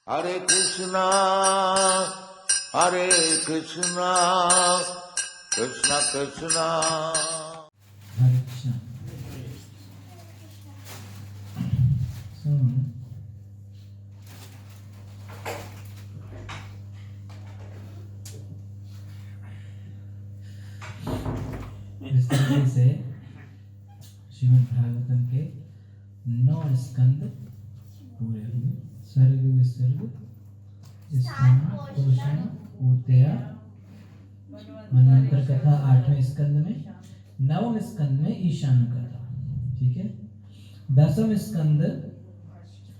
हरे Krishna Krishna Krishna Hare Krishna. So, इस तरीके से श्रीमद् भागवतम के 9 स्कंद पूरे हुए। स्वर्ग विसर्ग स्थान पोषण उत्तया मनवंतर कथा 8वें स्कंद में, 9वें स्कंद में ईशान कथा, ठीक है। 10वां स्कंद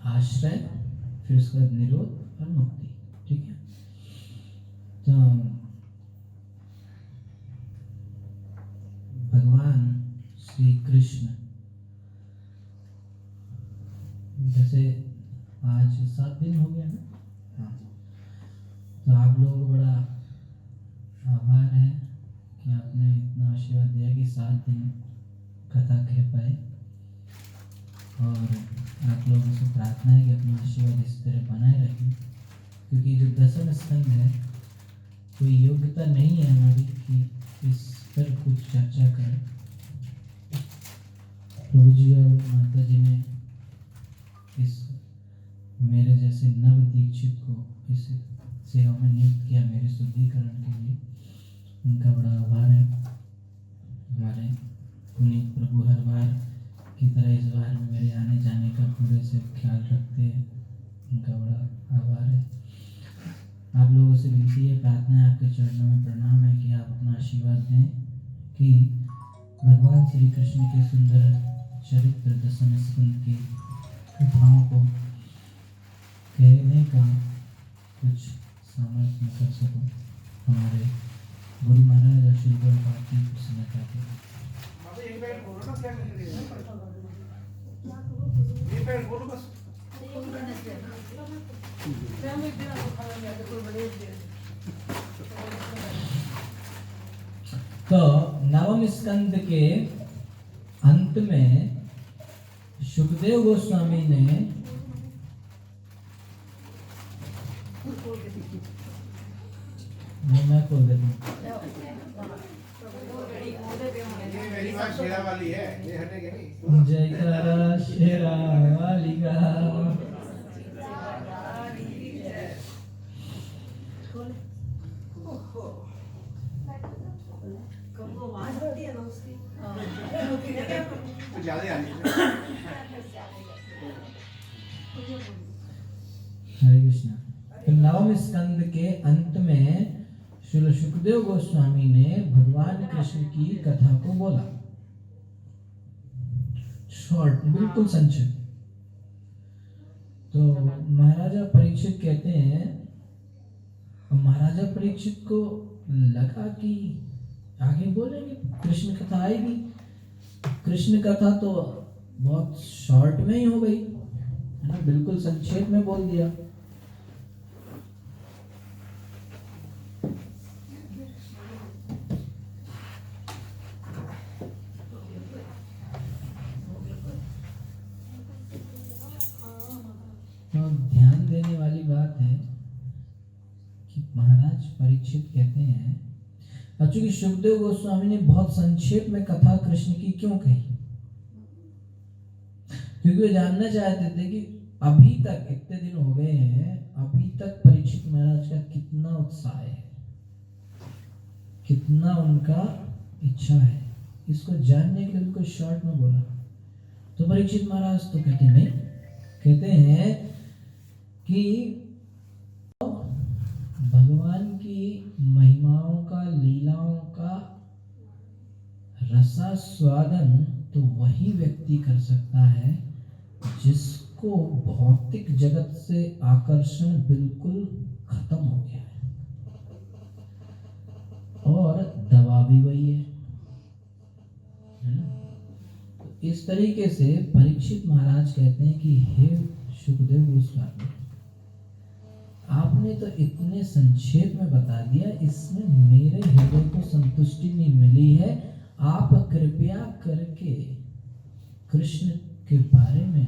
आश्रय, फिर उसके बाद निरोध और मुक्ति, ठीक है। तो भगवान श्री कृष्ण, जैसे आज 7 दिन हो गया ना, हाँ, तो आप लोगों को बड़ा आभार है कि आपने इतना आशीर्वाद दिया कि 7 दिन कथा कह पाए, और आप लोगों से प्रार्थना है कि अपना आशीर्वाद इस तरह बनाए रखें, क्योंकि जो 10वां स्कंद है कोई योग्यता नहीं है हमारी कि इस पर कुछ चर्चा करें। प्रभु जी और माता जी ने इस मेरे जैसे नव दीक्षित को इस सेवा में नियुक्त किया मेरे शुद्धिकरण के लिए, उनका बड़ा आभार है। हमारे पुनीत प्रभु हर बार की तरह इस बार में मेरे आने जाने का पूरे से ख्याल रखते हैं, उनका बड़ा आभार है। आप लोगों से विनती है, प्रार्थना है, आपके चरणों में प्रणाम है कि आप अपना आशीर्वाद दें कि भगवान श्री कृष्ण के सुंदर चरित्र 10वें स्कंद की कथाओं को कहने का कुछ सामर्थ्य में कर सको। हमारे गुरु महाराज और श्री प्रभुपाद की प्रसन्नता के लिए। तो 9वें स्कंद के अंत में सुखदेव गोस्वामी ने मैं खोल देता हूँ। जयकारा शेरा वाली का। हरे कृष्णा। तो 9वें स्कंद के अंत में श्री सुखदेव गोस्वामी ने भगवान कृष्ण की कथा को बोला, शॉर्ट, बिल्कुल संक्षिप्त। तो महाराजा परीक्षित कहते हैं, महाराजा परीक्षित को लगा कि आगे बोलेंगे, कृष्ण कथा आएगी। कृष्ण कथा तो बहुत शॉर्ट में ही हो गई है ना, बिल्कुल संक्षेप में बोल दिया। तो ध्यान देने वाली बात है कि महाराज परीक्षित कहते हैं, चूंकि सुखदेव गोस्वामी ने बहुत संक्षेप में कथा कृष्ण की क्यों कही, क्योंकि वे जानना चाहते थे कि अभी तक इतने दिन हो गए हैं, अभी तक परीक्षित महाराज का कितना उत्साह है, कितना उनका इच्छा है, इसको जानने के लिए उनको शॉर्ट में बोला। तो परीक्षित महाराज तो कहते नहीं, कहते हैं कि भगवान की महिमाओं का, लीलाओं का रसास्वादन तो वही व्यक्ति कर सकता है जिसको भौतिक जगत से आकर्षण बिल्कुल खत्म हो गया है, और दवा भी वही है ना। तो इस तरीके से परीक्षित महाराज कहते हैं कि हे सुखदेव गोस्वामी, आपने तो इतने संक्षेप में बता दिया, इसमें मेरे हृदय को संतुष्टि नहीं मिली है। आप कृपया करके कृष्ण के बारे में,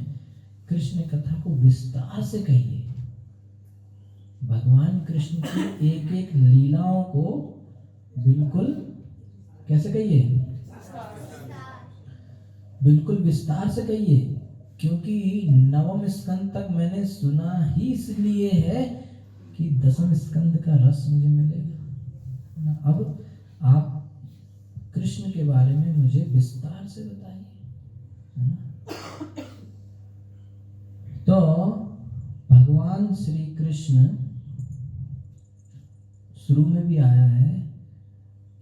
कृष्ण कथा को विस्तार से कहिए। भगवान कृष्ण की एक एक लीलाओं को बिल्कुल कैसे कहिए, बिल्कुल विस्तार से कहिए, क्योंकि 9वें स्कंद तक मैंने सुना ही इसलिए है कि 10वें स्कंद का रस मुझे मिलेगा। अब आप कृष्ण के बारे में मुझे विस्तार से बताइए, है ना। तो भगवान श्री कृष्ण शुरू में भी आया है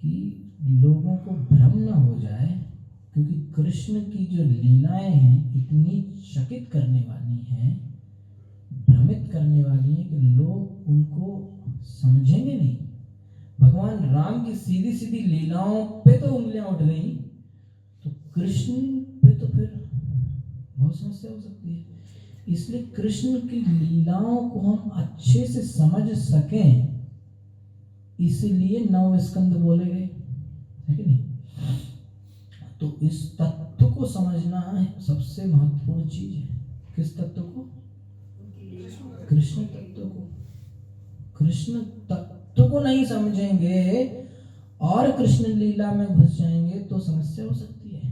कि लोगों को भ्रम न हो जाए, क्योंकि कृष्ण की जो लीलाएं हैं इतनी चकित करने वाली हैं, भ्रमित करने वाली हैं कि लोग उनको समझेंगे नहीं। भगवान राम की सीधी सीधी लीलाओं पे तो उंगलियां उठ गई, तो कृष्ण पे तो फिर बहुत समस्या हो सकती है। इसलिए कृष्ण की लीलाओं को हम अच्छे से समझ सकें, इसलिए 9 स्कंद बोले गए, है कि नहीं। तो इस तत्व को समझना सबसे महत्वपूर्ण चीज है। किस तत्व को? कृष्ण तत्व को। कृष्ण तत्व को नहीं समझेंगे और कृष्ण लीला में घुस जाएंगे तो समस्या हो सकती है।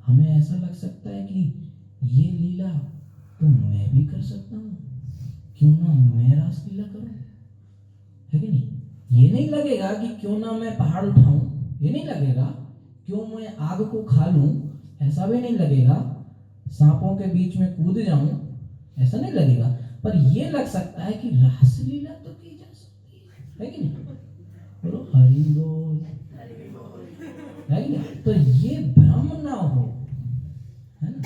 हमें ऐसा लग सकता है कि ये लीला तो मैं भी कर सकता हूँ, क्यों ना मैं रासलीला करूं, है कि नहीं। ये नहीं लगेगा कि क्यों ना मैं पहाड़ उठाऊं, ये नहीं लगेगा क्यों मैं आग को खा लूं, ऐसा भी नहीं लगेगा सांपों के बीच में कूद जाऊं, ऐसा नहीं लगेगा। पर ये लग सकता है कि रासलीला तो की जा सकती है कि नहीं। बोलो हरि बोल, है कि नहीं। तो ये भ्रम ना हो, है ना।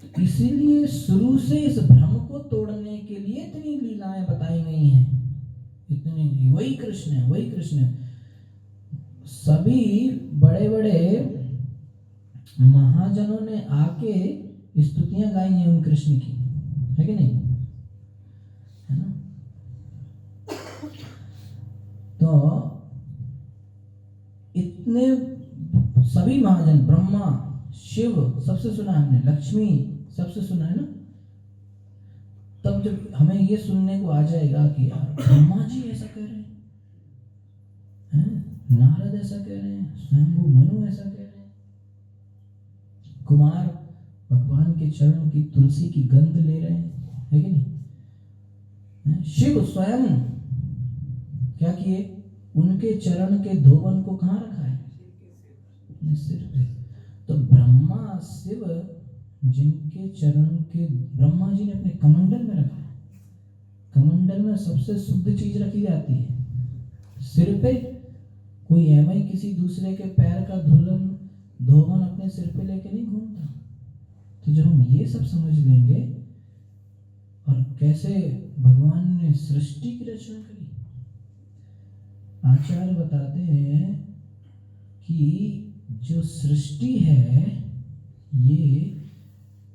तो इसीलिए शुरू से इस भ्रम को तोड़ने के लिए इतनी लीलाएं बताई गई हैं, इतनी वही कृष्ण है, वही कृष्ण है। सभी बड़े बड़े महाजनों ने आके स्तुतियां गाई हैं उन कृष्ण की, है कि नहीं, है ना। तो इतने सभी महाजन, ब्रह्मा, शिव सबसे सुना है हमने, लक्ष्मी सबसे सुना है ना। तब जब हमें ये सुनने को आ जाएगा कि यार ब्रह्मा जी ऐसा कह रहे हैं, नारद ऐसा कह रहे हैं, स्वयंभू मनु ऐसा कह रहे हैं, कुमार भगवान के चरण की तुलसी की गंध ले रहे हैं, है कि नहीं। शिव स्वयं क्या किए, उनके चरण के धोवन को कहाँ रखा है, अपने सिर पे। तो ब्रह्मा शिव जिनके चरण के, ब्रह्मा जी ने अपने कमंडल में रखा है। कमंडल में सबसे शुद्ध चीज रखी जाती है, सिर पे कोई एवं ही किसी दूसरे के पैर का धोवन अपने सिर पे लेके नहीं घूमता। तो जब हम ये सब समझ लेंगे और कैसे भगवान ने सृष्टि की रचना करी। आचार्य बताते हैं कि जो सृष्टि है ये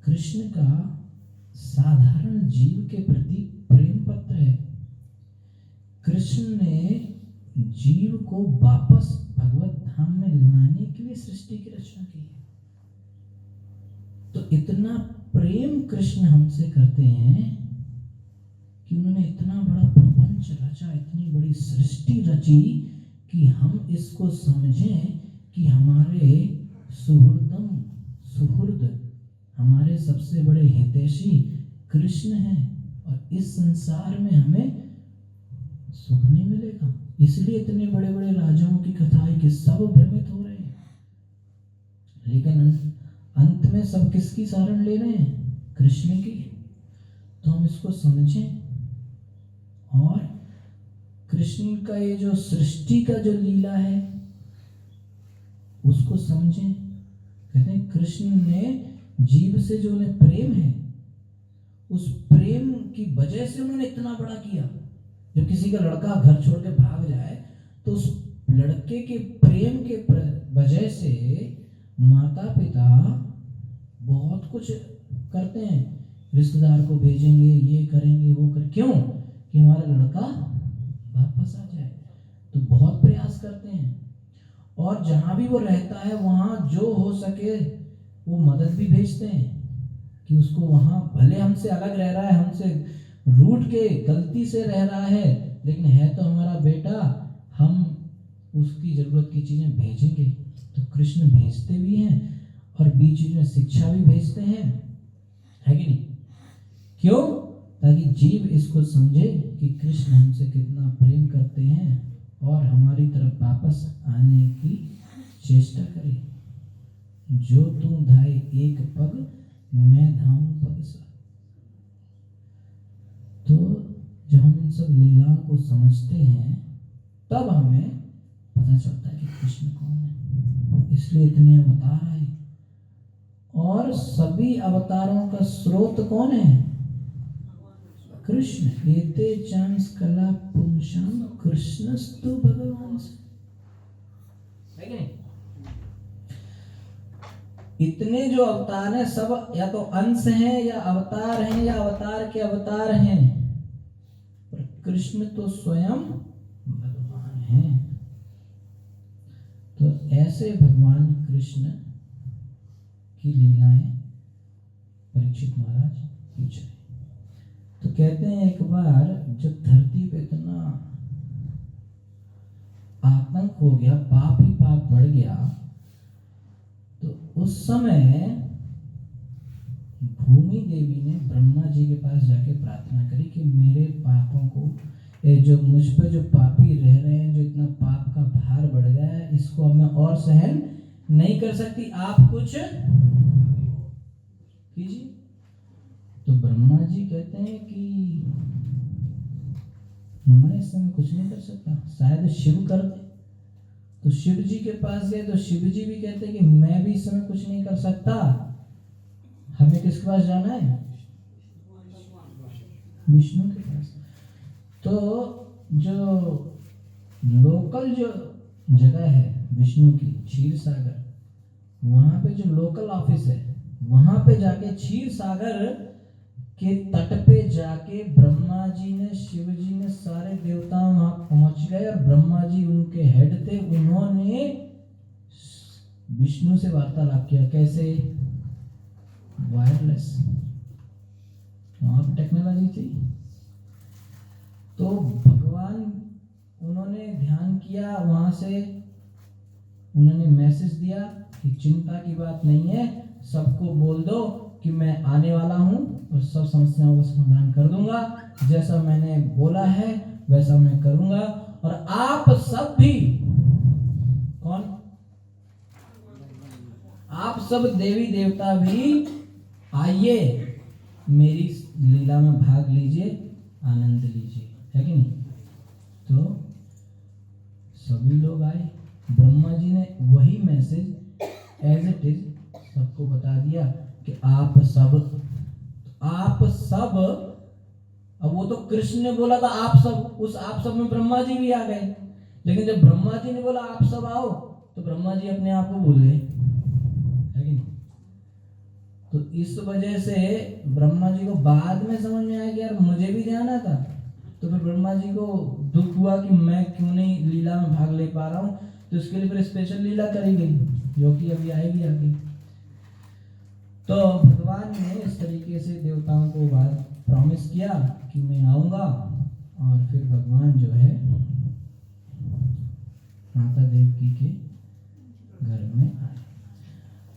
कृष्ण का साधारण जीव के प्रति प्रेम पत्र है। कृष्ण ने जीव को वापस भगवत धाम में लाने के लिए सृष्टि की रचना की है। तो इतना प्रेम कृष्ण हमसे करते हैं कि उन्होंने इतना बड़ा प्रपंच रचा, इतनी बड़ी सृष्टि रची कि हम इसको समझें कि हमारे सुहृद, हमारे सबसे बड़े हितैषी कृष्ण हैं और इस संसार में हमें सुख नहीं मिलेगा। इसलिए इतने बड़े बड़े राजाओं की कथा है कि सब भ्रमित हो रहे हैं, लेकिन अंत में सब किसकी शरण ले रहे हैं, कृष्ण की। तो हम इसको समझें और कृष्ण का ये जो सृष्टि का जो लीला है उसको समझें। कहते हैं कृष्ण ने जीव से जो उन्हें प्रेम है, उस प्रेम की वजह से उन्होंने इतना बड़ा किया। जब किसी का लड़का घर छोड़ के भाग जाए तो उस लड़के के प्रेम के वजह से माता पिता बहुत कुछ करते हैं, रिश्तेदार को भेजेंगे, ये करेंगे, वो करेंगे, क्यों, कि हमारा लड़का वापस आ जाए। तो बहुत प्रयास करते हैं और जहां भी वो रहता है वहां जो हो सके वो मदद भी भेजते हैं कि उसको वहां, भले हमसे अलग रह रहा है, हमसे रूठ के गलती से रह रहा है, लेकिन है तो हमारा बेटा, हम उसकी जरूरत की चीजें भेजेंगे। तो कृष्ण भेजते भी हैं और बीच बीच में शिक्षा भी भेजते हैं, है कि नहीं? क्यों? ताकि जीव इसको समझे कि कृष्ण हमसे कितना प्रेम करते हैं और हमारी तरफ वापस आने की चेष्टा करे। जो तू धाए एक पग, मैं धाऊं पग सा। तो जब हम इन सब लीलाओं को समझते हैं तब हमें पता चलता है कि कृष्ण कौन है। इसलिए इतने अवतार आए और सभी अवतारों का स्रोत कौन है? कृष्ण। एते चांस कला पुंसाम कृष्णस्तु भगवान से, है कि नहीं? इतने जो अवतार हैं सब या तो अंश हैं या अवतार हैं या अवतार के अवतार हैं, पर कृष्ण तो स्वयं भगवान हैं। तो ऐसे भगवान कृष्ण की लीलाएं परीक्षित महाराज पूछ रहे। तो कहते हैं एक बार जब धरती पे इतना आतंक हो गया, पाप ही पाप बढ़ गया, तो उस समय भूमि देवी ने ब्रह्मा जी के पास जाके प्रार्थना करी कि मेरे पापों को, जो मुझ पर जो पापी रह रहे हैं, जो इतना पाप का भार बढ़ गया है, इसको अब मैं और सहन नहीं कर सकती, आप कुछ कीजिए। तो ब्रह्मा जी कहते हैं कि मैं इस समय कुछ नहीं कर सकता, शायद शिव कर दे। तो शिव जी के पास गए तो शिव जी भी कहते हैं कि मैं भी इस समय कुछ नहीं कर सकता। हमें किसके पास जाना है? विष्णु के पास। तो जो लोकल जो जगह है विष्णु की, क्षीर सागर, वहां पे जो लोकल ऑफिस है, वहां पे जाके क्षीर सागर के तट पे जाके ब्रह्मा जी ने, शिव जी ने, सारे देवता वहां पहुंच गए और ब्रह्मा जी उनके हेड थे। उन्होंने विष्णु से वार्तालाप किया। कैसे? वायरलेस। वहां पर टेक्नोलॉजी थी। तो भगवान, उन्होंने ध्यान किया, वहां से उन्होंने मैसेज दिया कि चिंता की बात नहीं है, सबको बोल दो कि मैं आने वाला हूं और सब समस्याओं का समाधान कर दूंगा। जैसा मैंने बोला है वैसा मैं करूंगा। और आप सब भी, कौन? आप सब देवी देवता भी आइए, मेरी लीला में भाग लीजिए, आनंद लीजिए, है कि नहीं? तो सभी लोग आए। ब्रह्मा जी ने वही मैसेज एज इट इज सबको बता दिया कि आप सब, अब वो तो कृष्ण ने बोला था आप सब, उस आप सब में ब्रह्मा जी भी आ गए। लेकिन जब ब्रह्मा जी ने बोला आप सब आओ, तो ब्रह्मा जी अपने आप को भूल गए, है कि नहीं? तो इस वजह से ब्रह्मा जी को बाद में समझ में आया कि यार मुझे भी जाना था। तो फिर ब्रह्मा जी को दुख हुआ कि मैं क्यों नहीं लीला में भाग ले पा रहा हूँ। तो इसके लिए फिर स्पेशल लीला करी गई, जो कि अभी आएगी आगे। तो भगवान ने इस तरीके से देवताओं को बात प्रॉमिस किया कि मैं आऊंगा। और फिर भगवान जो है माता देवकी के घर में आए।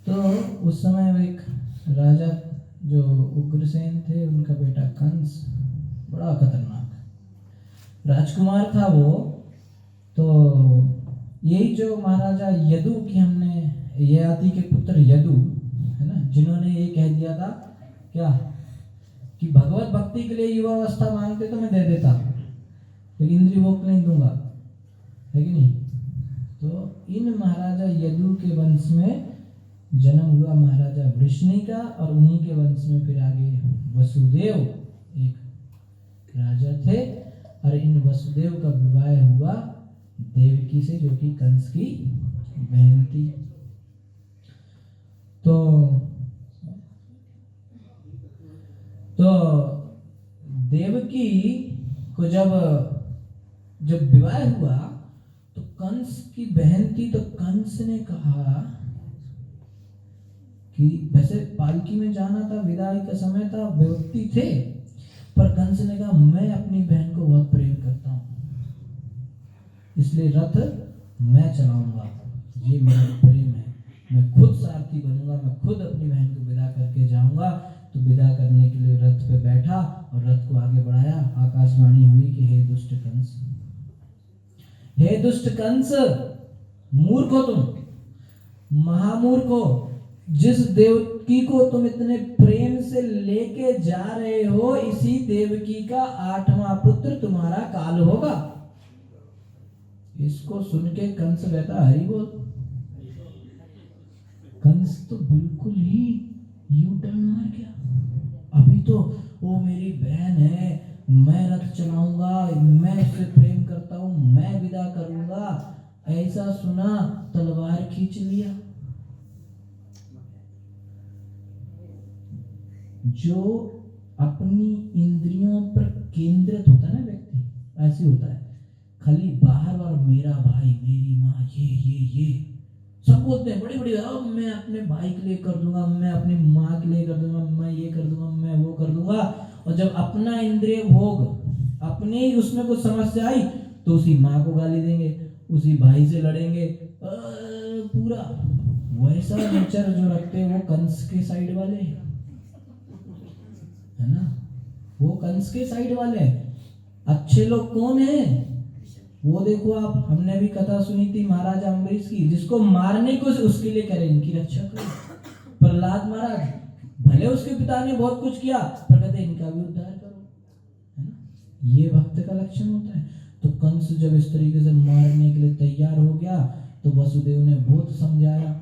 तो उस समय एक राजा जो उग्रसेन थे, उनका बेटा कंस, बड़ा खतरनाक राजकुमार था वो। तो यही जो महाराजा यदु की, हमने ययाति के पुत्र यदु, है ना, जिन्होंने ये कह दिया था क्या कि भगवत भक्ति के लिए युवावस्था मांगते तो मैं दे देता, लेकिन इंद्रिय भोग नहीं दूंगा, है कि नहीं? तो इन महाराजा यदु के वंश में जन्म हुआ महाराजा वृष्णि का, और उन्हीं के वंश में फिर आगे वसुदेव एक राजा थे। और इन वसुदेव का विवाह हुआ देवकी से, जो कि कंस की बहन थी। तो देवकी को जब विवाह हुआ तो कंस की बहन थी। तो कंस ने कहा कि वैसे पालकी में जाना था, विदाई का समय था, व्यक्ति थे, पर कंस ने कहा मैं अपनी बहन को बहुत प्रेम करता हूँ, इसलिए रथ मैं चलाऊंगा, ये मेरा प्रेम है, मैं खुद सारथी बनूंगा, मैं खुद अपनी बहन को विदा करके जाऊंगा। तो विदा करने के लिए रथ पे बैठा और रथ को आगे बढ़ाया। आकाशवाणी हुई कि हे दुष्ट कंस, हे दुष्ट कंस, मूर्ख हो तुम, महामूर्ख हो, जिस देवकी को तुम इतने प्रेम से लेके जा रहे हो, इसी देवकी का 8वां पुत्र तुम्हारा काल होगा। इसको सुन के कंस कहता हरि बोल। कंस तो बिल्कुल ही यू टर्न मार गया। अभी तो वो मेरी बहन है, मैं रथ चलाऊंगा, मैं उससे प्रेम करता हूं, मैं विदा करूंगा, ऐसा सुना तलवार खींच लिया। जो अपनी इंद्रियों पर केंद्रित होता है ना व्यक्ति, ऐसे होता है, खाली बाहर बार मेरा भाई, मेरी माँ, ये सब बोलते हैं बड़ी बड़ी, अब मैं अपने भाई के लिए कर दूंगा, मैं अपनी माँ के लिए कर दूंगा, मैं ये कर दूंगा, मैं वो कर दूंगा। और जब अपना इंद्रिय भोग, अपने ही उसमें कुछ समस्या आई तो उसी माँ को गाली देंगे, उसी भाई से लड़ेंगे। पूरा वैसा नेचर जो रखते हैं वो कंस के साइड वाले है ना, वो कंस के साइड वाले। अच्छे लोग कौन है वो देखो आप, हमने भी कथा सुनी थी महाराजा अम्बरीश की, जिसको मारने को उसके लिए करें इनकी रक्षा करो। प्रहलाद महाराज, भले उसके पिता ने बहुत कुछ किया पर कहते इनका भी उद्धार करो, है ना, ये भक्त का लक्षण होता है। तो कंस जब इस तरीके से मारने के लिए तैयार हो गया तो वसुदेव ने बहुत समझाया।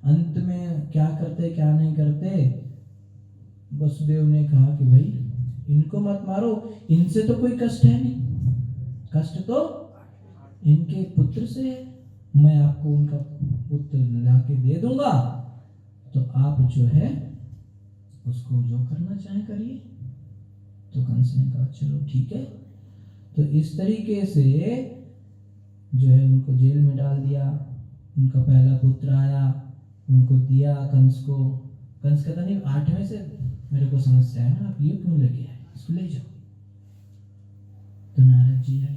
अंत में क्या करते क्या नहीं करते, वसुदेव ने कहा कि भाई इनको मत मारो, इनसे तो कोई कष्ट है नहीं, कष्ट तो इनके पुत्र से है, मैं आपको उनका पुत्र लाके दे दूंगा, तो आप जो है उसको जो करना चाहे करिए। तो कंस ने कहा चलो ठीक है। तो इस तरीके से जो है उनको जेल में डाल दिया। उनका पहला पुत्र आया, उनको दिया कंस को। कंस कहता नहीं 8वें से मेरे को समस्या है ना, आप ये क्यों लेके आए, इसको ले जाओ। तो नारद जी आए।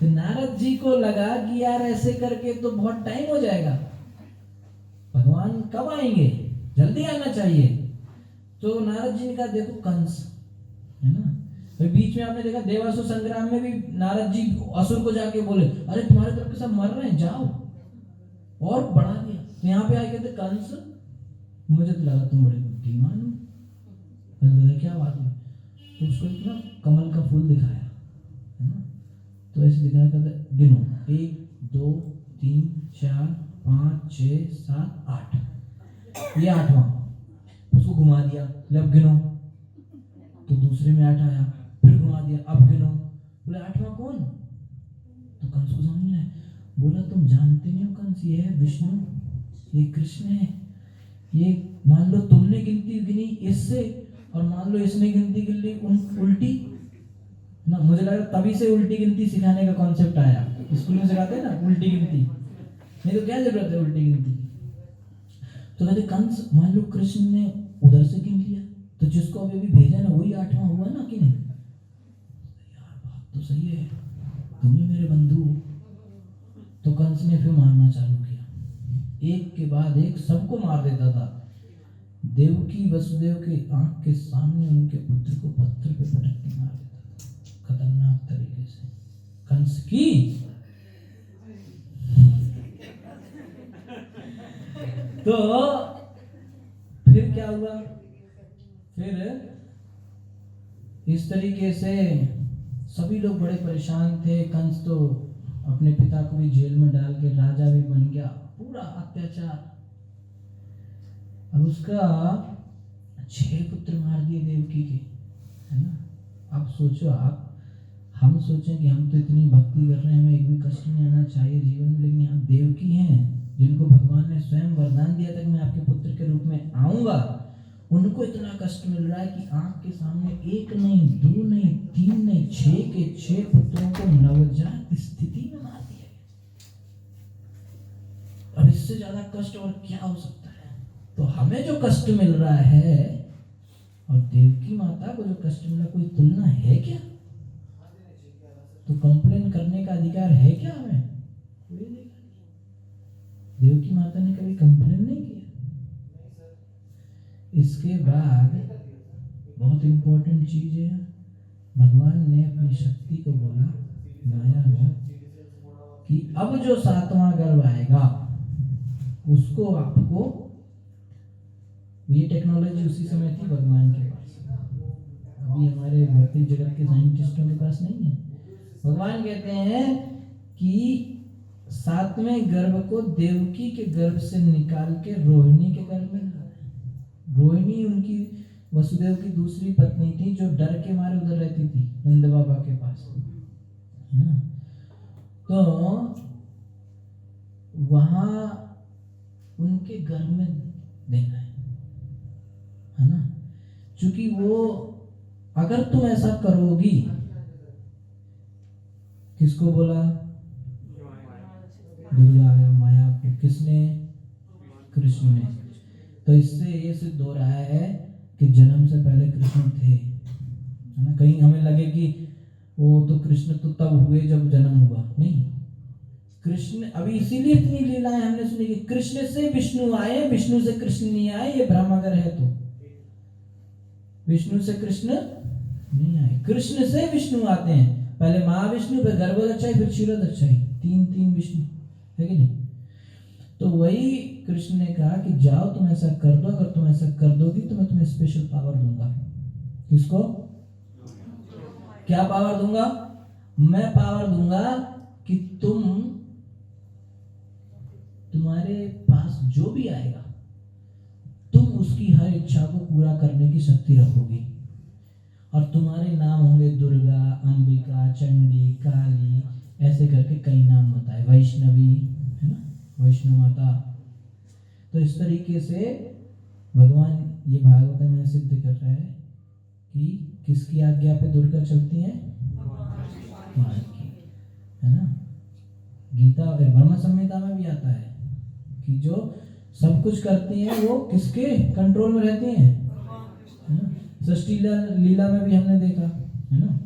तो नारद जी को लगा कि यार ऐसे करके तो बहुत टाइम हो जाएगा, भगवान कब आएंगे, जल्दी आना चाहिए। तो नारद जी ने कहा देखो कंस है ना, तो बीच में आपने देखा देवासुर संग्राम में भी नारद जी असुर को जाके बोले अरे तुम्हारे तरफ के सब मर रहे हैं, जाओ, और बढ़ा दिया। तो यहाँ पे आए कहते कंस, मुझे तो लगा तुम बड़े बुद्धिमान हो, क्या बात है। तो उसको इतना कमल का फूल दिखाया है ना, तो ऐसे दिखाया था, गिनो 1 2 3 4 5 6 7 8, ये 8वां। उसको घुमा दिया, अब गिनो, तो दूसरे में 8 आया, फिर घुमा दिया, अब गिनो, बोले 8वां कौन। तो कंस को समझ में बोला तुम जानते नहीं हो कंस, ये है विष्णु, ये कृष्ण है। ये मान लो तुमने गिनती गिनी इससे और मान लो इसने गिनती गिन ली उल्टी ना, मुझे लगा तभी से उल्टी गिनती सिखाने का कॉन्सेप्ट आया। स्कूल में सिखाते हैं ना उल्टी गिनती, नहीं तो क्या जरूरत है उल्टी गिनती। तो कहते कंस मान लो कृष्ण ने उधर से गिन लिया, तो जिसको अभी अभी भेजा ना वही 8वां हुआ ना कि नहीं। यार बात तो सही है, तुम ही मेरे बंधु। तो कंस ने फिर मारना चालू किया, एक के बाद एक सबको मार देता था। देवकी वसुदेव के आंख के सामने उनके पुत्र को पत्थर पे पटक के मार देता था, खतरनाक तरीके से। कंस की तो फिर क्या हुआ, फिर इस तरीके से सभी लोग बड़े परेशान थे। कंस तो अपने पिता को भी जेल में डाल के राजा भी बन गया, पूरा अत्याचार। अब उसका 6 पुत्र मार दिए देवकी के, है ना। अब सोचो आप, हम सोचें कि हम तो इतनी भक्ति कर रहे हैं, हमें एक भी कष्ट नहीं आना चाहिए जीवन में, लेकिन यहाँ देवकी हैं जिनको भगवान ने स्वयं वरदान दिया था कि मैं आपके पुत्र के रूप में आऊंगा, उनको इतना कष्ट मिल रहा है कि आंख के सामने 1 नहीं 2 नहीं 3 नहीं 6 के 6 पुत्रों को नवजात स्थिति में मार दिया। अब इससे ज्यादा कष्ट और क्या हो सकता है। तो हमें जो कष्ट मिल रहा है और देवकी माता को जो कष्ट मिला, कोई तुलना है क्या? तो कंप्लेन करने का अधिकार है क्या हमें? कोई नहीं। देवकी माता ने कभी कंप्लेन नहीं किया। इसके बाद बहुत इंपॉर्टेंट चीज है, भगवान ने अपनी शक्ति को बोला माया को कि अब जो 7वां गर्भ आएगा उसको आपको, ये टेक्नोलॉजी उसी समय थी भगवान के पास, अभी हमारे भौतिक जगत के साइंटिस्टों के पास नहीं है। भगवान कहते हैं कि 7वें गर्भ को देवकी के गर्भ से निकाल के रोहिणी के गर्भ में डाला। रोहिणी उनकी वसुदेव की दूसरी पत्नी थी, जो डर के मारे उधर रहती थी नंद बाबा के पास, है ना। तो वहां उनके गर्भ में देना है ना। क्योंकि वो, अगर तुम ऐसा करोगी, किसको बोला? दुर्गा या माया को। किसने? कृष्ण ने। तो इससे ये सिद्ध हो रहा है कि जन्म से पहले कृष्ण थे, है ना। कहीं हमें लगे कि वो तो कृष्ण तो तब हुए जब जन्म हुआ, नहीं। कृष्ण, अभी इसीलिए इतनी लीलाएं हमने सुनी कि कृष्ण से विष्णु आए, विष्णु से कृष्ण नहीं आए। ये भ्रम अगर है तो विष्णु से कृष्ण नहीं आए, कृष्ण से विष्णु आते हैं। पहले महाविष्णु, फिर गर्भोदक्षाई, फिर क्षीरोदक्षाई, तीन विष्णु है कि नहीं। तो वही कृष्ण ने कहा कि जाओ तुम ऐसा कर दो, अगर तुम ऐसा कर दोगी तो मैं तुम्हें स्पेशल पावर दूंगा। किसको? क्या पावर दूंगा? मैं पावर दूंगा कि तुम्हारे पास जो भी आएगा तुम उसकी हर इच्छा को पूरा करने की शक्ति रखोगी। और तुम्हारे नाम होंगे दुर्गा, अंबिका, चंडी, काली, ऐसे करके कई नाम बताए, वैष्णवी, है ना, वैष्णव माता। तो इस तरीके से भगवान ये भागवत में सिद्ध कर रहा है कि किसकी आज्ञा पे दुर्गा चलती है? भगवान की, है ना। गीता और ब्रह्म संहिता में भी आता है कि जो सब कुछ करती हैं वो किसके कंट्रोल में रहती हैं, है ना। सृष्टि लीला में भी हमने देखा, है ना।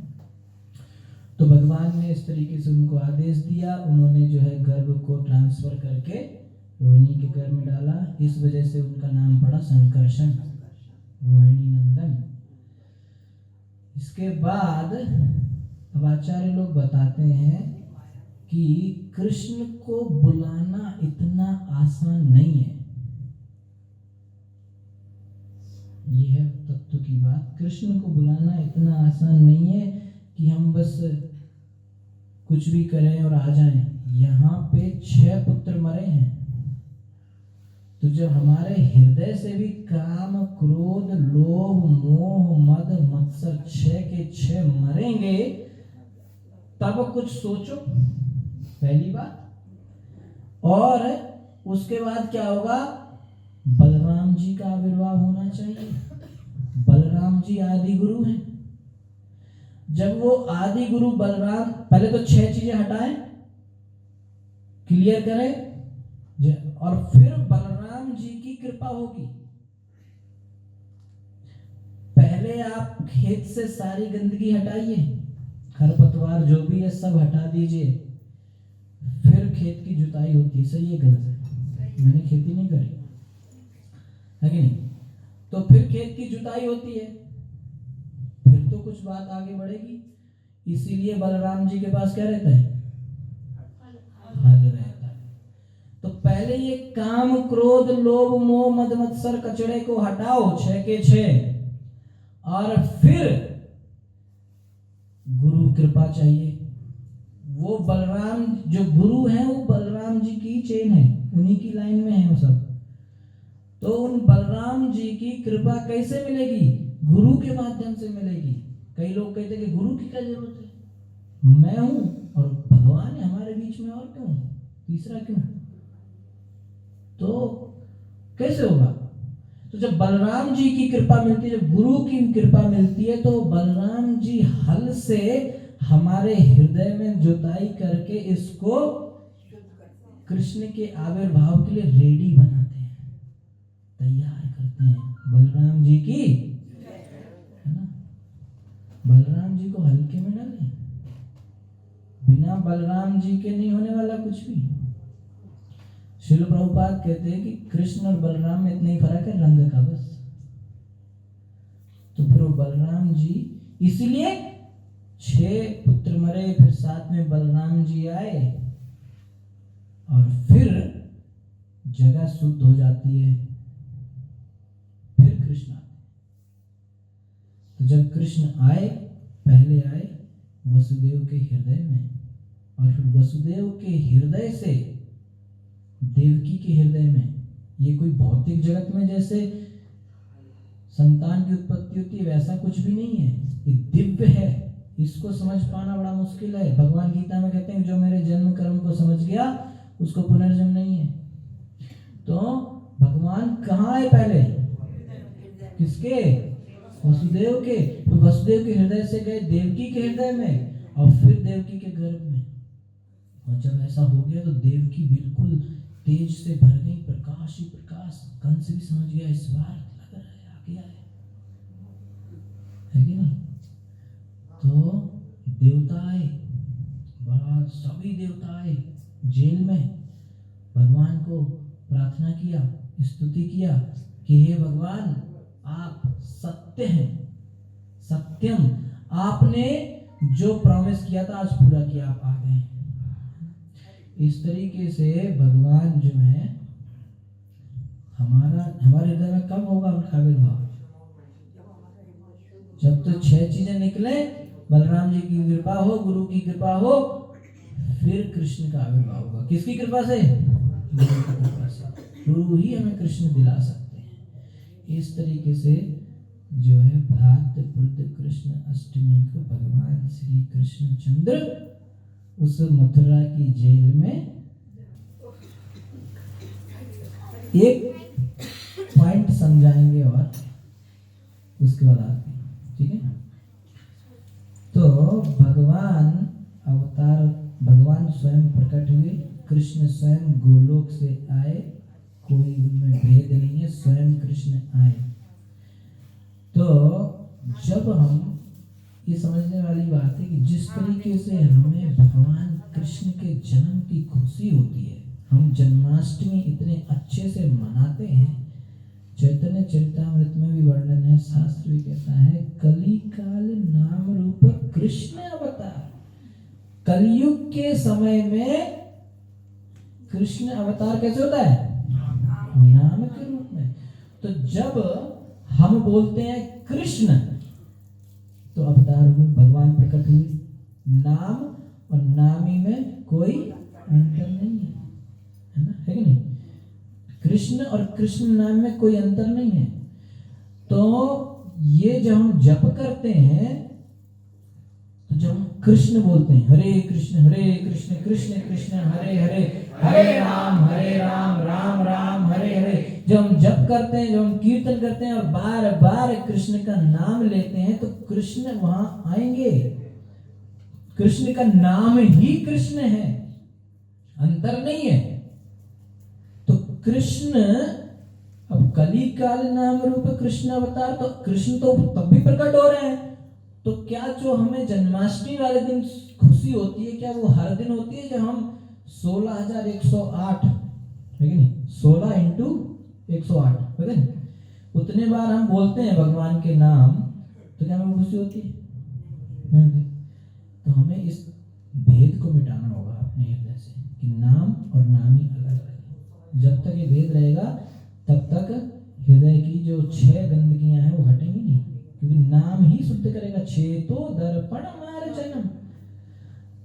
तो भगवान ने इस तरीके से उनको आदेश दिया, उन्होंने जो है गर्भ को ट्रांसफर करके रोहिणी के गर्भ में डाला। इस वजह से उनका नाम पड़ा संकर्षण, रोहिणी नंदन। इसके बाद अब आचार्य लोग बताते हैं कि कृष्ण को बुलाना इतना आसान नहीं है। ये है तत्व की बात। कृष्ण को बुलाना इतना आसान नहीं है कि हम बस कुछ भी करें और आ जाएं। यहाँ पे 6 पुत्र मरे हैं। तो जब हमारे हृदय से भी काम, क्रोध, लोभ, मोह, मद, मत्सर 6 के 6 मरेंगे, तब कुछ सोचो, पहली बात। और उसके बाद क्या होगा? बलराम जी का आविर्भाव होना चाहिए। बलराम जी आदि गुरु हैं। जब वो आदि गुरु बलराम, पहले तो 6 चीजें हटाएं, क्लियर करें, और फिर बलराम जी की कृपा होगी। पहले आप खेत से सारी गंदगी हटाइए, खरपतवार जो भी है सब हटा दीजिए, फिर खेत की जुताई होती है। सही है गलत है? मैंने खेती नहीं करी है कि नहीं? तो फिर खेत की जुताई होती है, फिर तो कुछ बात आगे बढ़ेगी। इसीलिए बलराम जी के पास क्या रहता है? हल रहता है। तो पहले ये काम, क्रोध, लोभ, मोह, मद, मत्सर, कचड़े को हटाओ 6 के 6, और फिर गुरु कृपा चाहिए। वो बलराम जो गुरु हैं वो बलराम जी की चेन है, उन्हीं की लाइन में है वो सब। तो उन बलराम जी की कृपा कैसे मिलेगी? गुरु के माध्यम से मिलेगी। कई लोग कहते हैं कि गुरु की क्या जरूरत है, मैं हूं और भगवान है हमारे बीच में, और क्यों तीसरा क्यों? तो कैसे होगा? तो जब बलराम जी की कृपा मिलती है, जब गुरु की कृपा मिलती है, तो बलराम जी हल से हमारे हृदय में जुताई करके इसको कृष्ण के आविर्भाव के लिए रेडी बनाते हैं। तैयार करते हैं। बलराम जी की, है ना, बलराम जी को हल्के में ना लें। बिना बलराम जी के नहीं होने वाला कुछ भी। श्रील प्रभुपाद कहते हैं कि कृष्ण और बलराम में इतना ही फर्क है, रंग का बस। तो फिर वो बलराम जी, इसीलिए 6 पुत्र मरे, फिर साथ में बलराम जी आए और फिर जगह शुद्ध हो जाती है, फिर कृष्ण आते। तो जब कृष्ण आए, पहले आए वसुदेव के हृदय में, और फिर वसुदेव के हृदय से देवकी के हृदय में। ये कोई भौतिक जगत में जैसे संतान की उत्पत्ति होती है वैसा कुछ भी नहीं है, ये दिव्य है। इसको समझ पाना बड़ा मुश्किल है। भगवान गीता में कहते हैं जो मेरे जन्म कर्म को समझ गया उसको पुनर्जन्म नहीं है। तो भगवान कहाँ है पहले? किसके? वसुदेव के। फिर वसुदेव के हृदय से गए देवकी के हृदय में, और फिर देवकी के गर्भ में। और जब ऐसा हो गया तो देवकी बिल्कुल तेज से भर गई, प्रकाश ही प्रकाश। कंस भी समझ गया इस बार लग रहा है आ गया है कि नहीं? तो देवता आए, बड़ा सभी देवता आए जेल में, भगवान को प्रार्थना किया, स्तुति किया कि हे भगवान आप सत्य हैं, सत्यम, आपने जो प्रॉमिस किया था आज पूरा किया, आप आ गए। इस तरीके से भगवान जो है हमारे हृदय में कब होगा उनका आविर्भाव? जब तो 6 चीजें निकले, बलराम जी की कृपा हो, गुरु की कृपा हो, फिर कृष्ण का आविर्भाव होगा। किसकी कृपा से? गुरु की कृपा से। गुरु ही हमें कृष्ण दिला सकते हैं। इस तरीके से जो है भाद्रपद कृष्ण अष्टमी को भगवान श्री कृष्णचंद्र उस मथुरा की जेल में एक पॉइंट समझाएंगे और उसके बाद आते हैं, ठीक है? तो भगवान अवतार, भगवान स्वयं प्रकट हुए, कृष्ण स्वयं गोलोक से आए, कोई उनमें भेद नहीं है, स्वयं कृष्ण आए। तो जब हम ये समझने वाली बात है कि जिस तरीके से हमें भगवान कृष्ण के जन्म की खुशी होती है, हम जन्माष्टमी इतने अच्छे से मनाते हैं। चैतन्य चरितामृत में भी वर्णन है, शास्त्र भी कहता है कली काल नाम रूप कृष्ण अवतार। कलयुग के समय में कृष्ण अवतार कैसे होता है? नाम के रूप में। तो जब हम बोलते हैं कृष्ण तो अवतार हुए, भगवान प्रकट हुए। नाम और नामी में कोई अंतर नहीं है ना, है कि नहीं? कृष्ण और कृष्ण नाम में कोई अंतर नहीं है। तो ये जब हम जप करते हैं, तो जब हम कृष्ण बोलते हैं, हरे कृष्ण कृष्ण कृष्ण हरे हरे, हरे राम राम राम हरे हरे, जब हम जप करते हैं, जब हम कीर्तन करते हैं और बार बार कृष्ण का नाम लेते हैं, तो कृष्ण वहां आएंगे। कृष्ण का नाम ही कृष्ण है, अंतर नहीं है। तो कृष्ण, अब कली काल नाम रूप कृष्ण अवतार, तो कृष्ण तो तब भी प्रकट हो रहे हैं। तो क्या जो हमें जन्माष्टमी वाले दिन खुशी होती है, क्या वो हर दिन होती है? जब हम 16,108 है कि नहीं, 16 इंटू 108 है कि नहीं, उतने बार हम बोलते हैं भगवान के नाम, तो क्या हमें खुशी होती है? नहीं होती। तो हमें इस भेद को मिटाना होगा अपने हृदय से कि नाम और नामी अलग अलग है। जब तक ये भेद रहेगा तब तक हृदय की जो 6 गंदगियां हैं वो हटेंगी नहीं, क्योंकि नाम ही शुद्ध करेगा। छेतो दर्पण मार्जनम,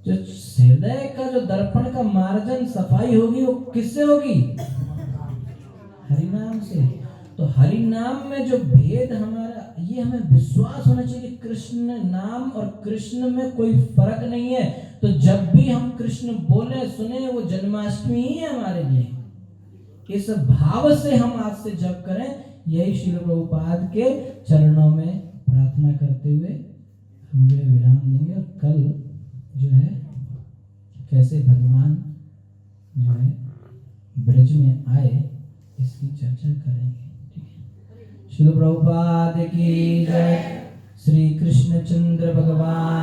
जो हृदय का जो दर्पण का मार्जन, सफाई होगी, वो किससे होगी? हरिनाम से। तो हरिनाम में जो भेद हमारा, ये हमें विश्वास होना चाहिए कि कृष्ण नाम और कृष्ण में कोई फर्क नहीं है। तो जब भी हम कृष्ण बोले सुने, वो जन्माष्टमी ही है हमारे लिए। इस भाव से हम आज से जप करें, यही श्रील प्रभुपाद के चरणों में प्रार्थना करते हुए हम जो है विराम देंगे। और कल जो है कैसे भगवान जो है ब्रज में आए, इसकी चर्चा करेंगे। शिल प्रभुपाद की जय। श्री कृष्ण चंद्र भगवान